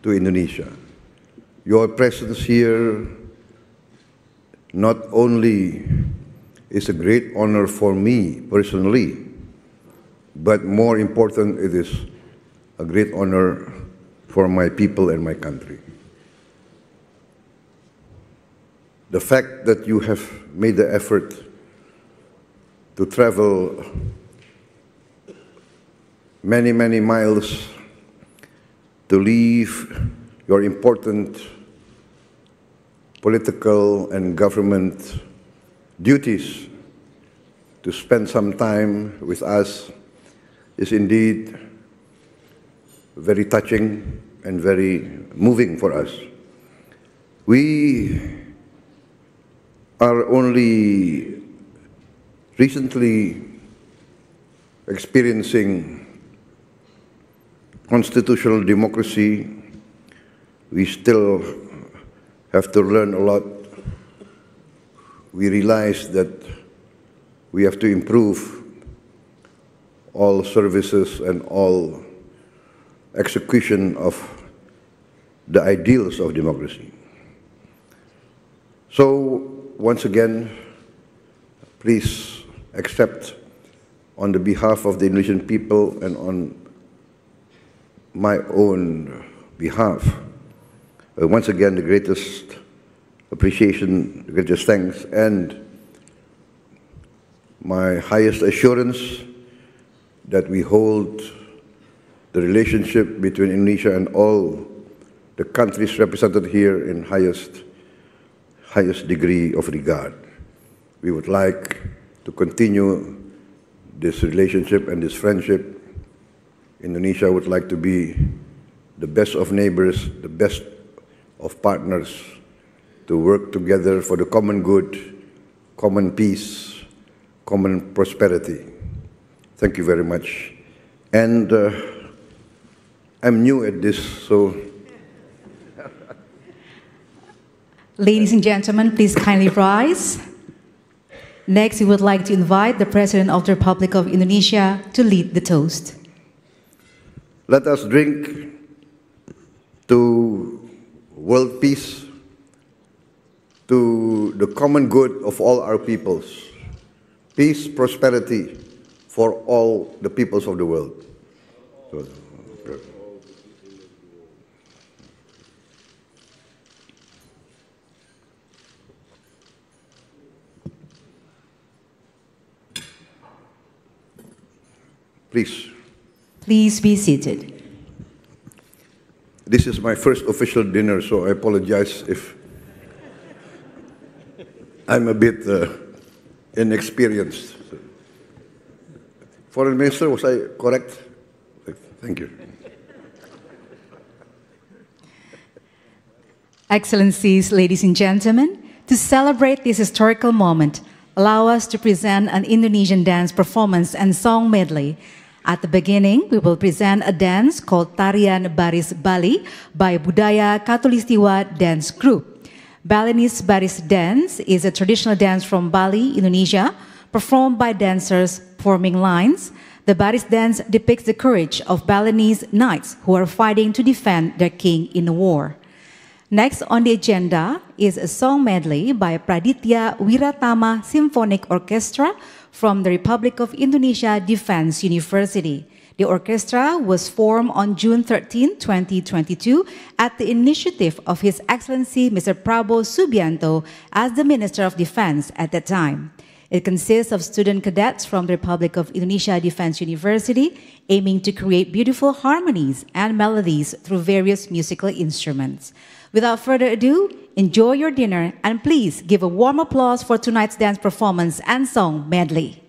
to Indonesia. Your presence here not only is a great honor for me personally, but more important, it is a great honor for my people and my country. The fact that you have made the effort to travel many, many miles to leave your important political and government duties to spend some time with us is indeed very touching and very moving for us. We are only recently experiencing constitutional democracy. We still have to learn a lot. We realize that we have to improve all services and all execution of the ideals of democracy. So, once again, please accept on the behalf of the Indonesian people and on my own behalf, once again, the greatest appreciation, the greatest thanks, and my highest assurance that we hold the relationship between Indonesia and all the countries represented here in highest degree of regard. We would like to continue this relationship and this friendship. Indonesia would like to be the best of neighbors, the best of partners, to work together for the common good, common peace, common prosperity. Thank you very much. And I'm new at this, so... Ladies and gentlemen, please kindly rise. Next, we would like to invite the President of the Republic of Indonesia to lead the toast. Let us drink to world peace, to the common good of all our peoples. Peace, prosperity for all the peoples of the world. Please. Please be seated. This is my first official dinner, so I apologize if I'm a bit inexperienced. Foreign Minister, was I correct? Thank you. Excellencies, ladies and gentlemen, to celebrate this historical moment, allow us to present an Indonesian dance performance and song medley. At the beginning, we will present a dance called Tarian Baris Bali by Budaya Katulistiwa Dance Group. Balinese Baris dance is a traditional dance from Bali, Indonesia, performed by dancers forming lines. The Baris dance depicts the courage of Balinese knights who are fighting to defend their king in a war. Next on the agenda is a song medley by Praditya Wiratama Symphonic Orchestra from the Republic of Indonesia Defense University. The orchestra was formed on June 13, 2022 at the initiative of His Excellency Mr. Prabowo Subianto as the Minister of Defense at that time. It consists of student cadets from the Republic of Indonesia Defense University aiming to create beautiful harmonies and melodies through various musical instruments. Without further ado, enjoy your dinner and please give a warm applause for tonight's dance performance and song medley.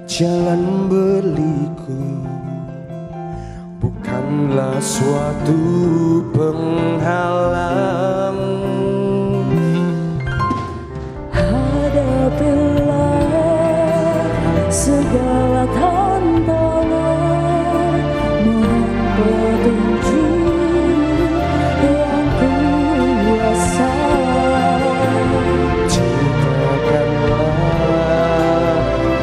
jalan berliku bukanlah suatu penghalang. Hadapilah segala tantangan, mohon petunjuk yang kuasa. Ciptakanlah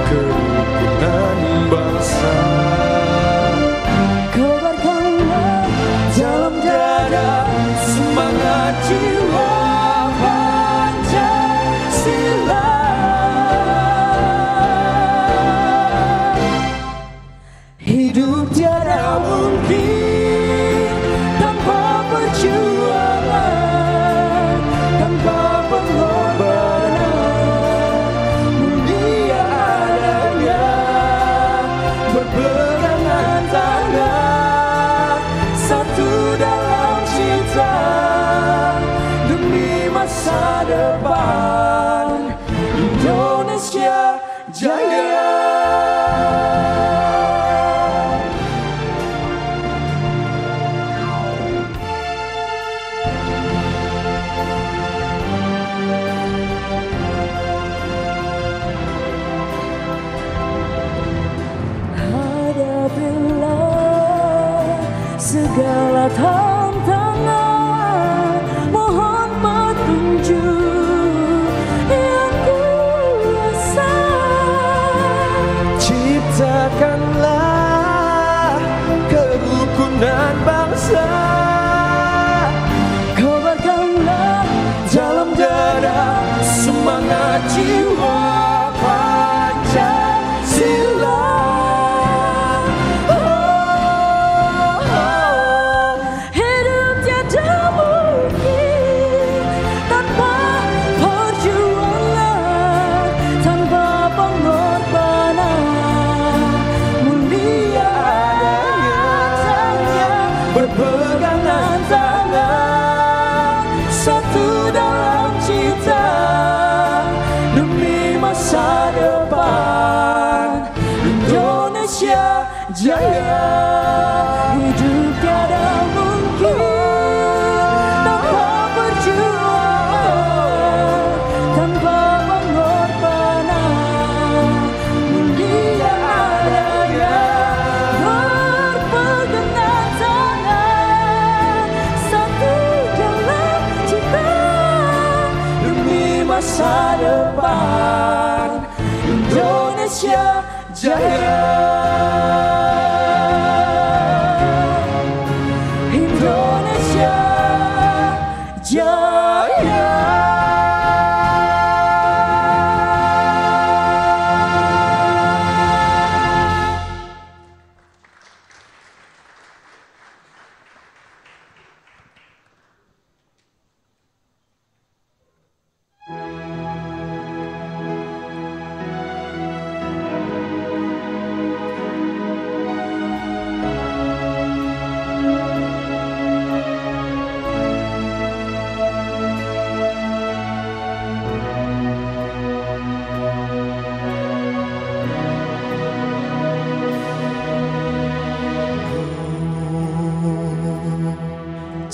kerukunan bangsa, kobarkanlah dalam dada semangat jiwa Pancasila. Hidup tiada mungkin tanpa perjuangan, tanpa pengorbanan, mulia adanya berpegangan tangan, satu dalam cinta demi masa depan Indonesia Jaya. Hadapilah segala tantangan, mohon petunjuk yang kuasa. Ciptakanlah kerukunan bangsa, Kobarkanlah dalam dada semangat jiwa Pancasila. hidup tiada mungkin tanpa perjuangan, tanpa pengorbanan, mulia adanya Berpegangan tangan, satu dalam cinta demi masa depan Indonesia Jaya. hidup tiada mungkin tanpa perjuangan, tanpa pengorbanan, mulia adanya berpegangan tangan, satu dalam cinta Demi masa depan Indonesia Jaya. Indonesia Jaya.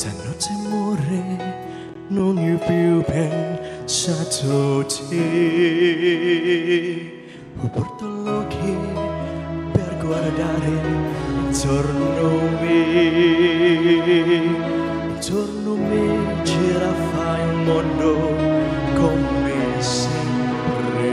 Tanote more non yu più ben satu te Portalo che per guardare intorno me gira fai un mondo come sempre.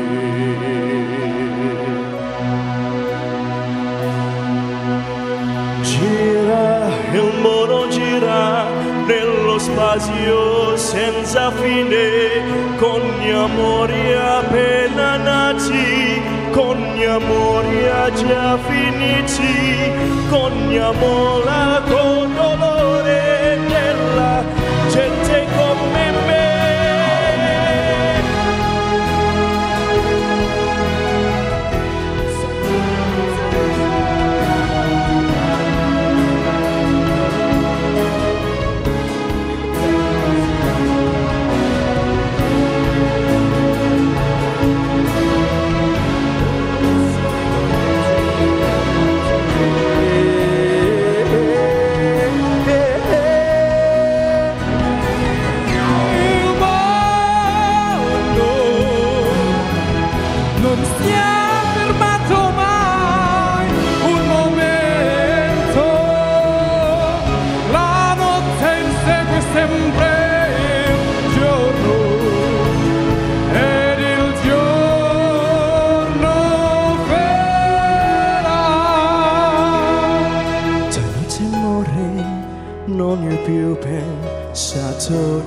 Gira il mondo gira nello spazio senza fine, con gli amori appena nati, con gli amori già finiti, con gli amori con dolore della gente come me.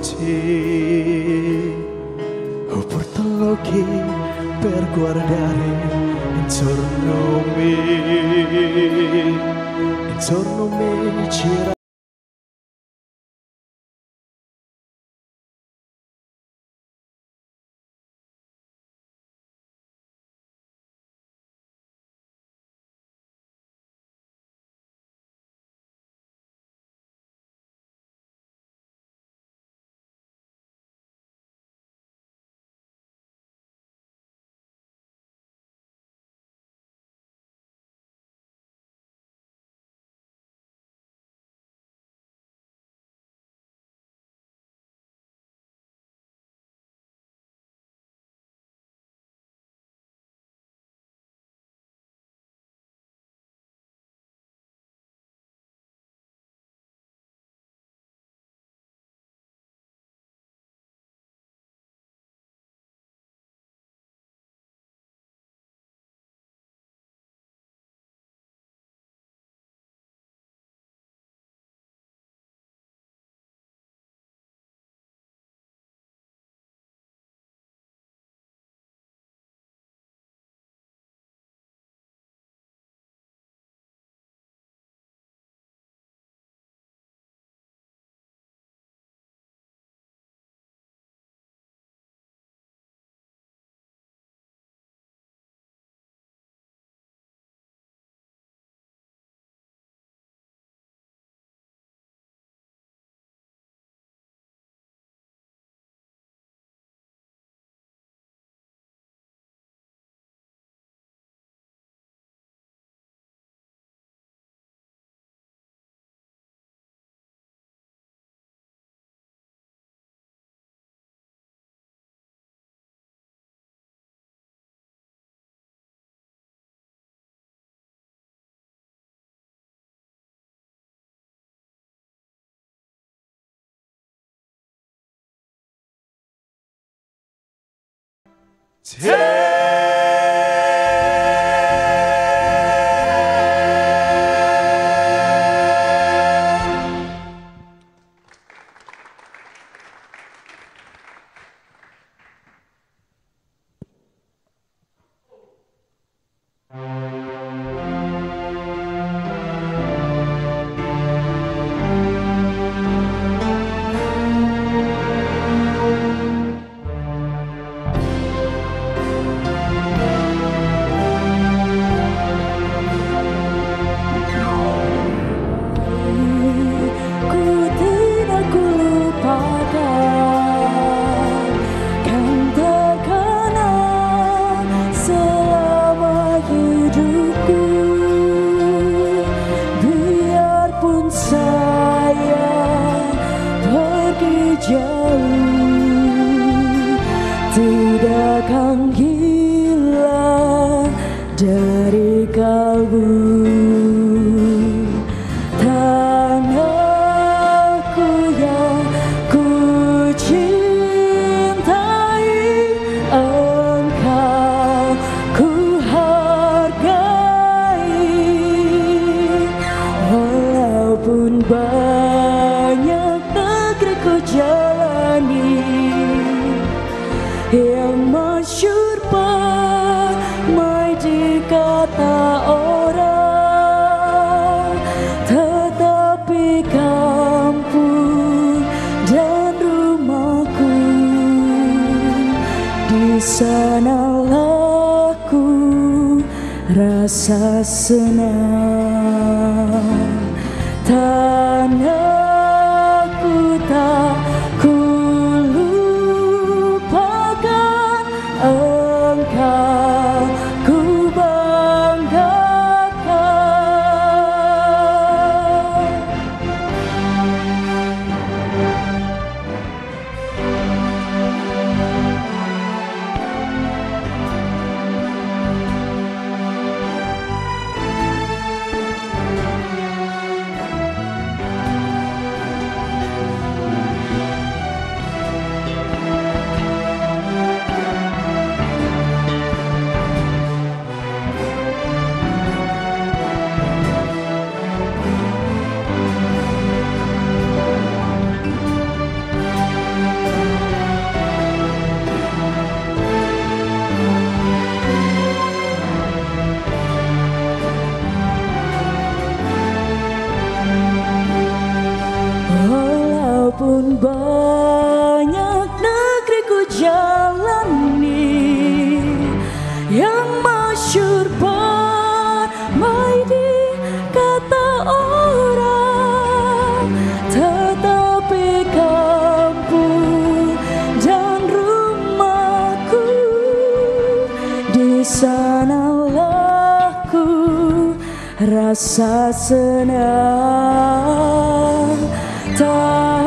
saluti o portalochi per guardare intorno me gira. Sanalah ku rasa senang, tanahku tak ku lupakan, engkau ku banggakan. rasa senang tak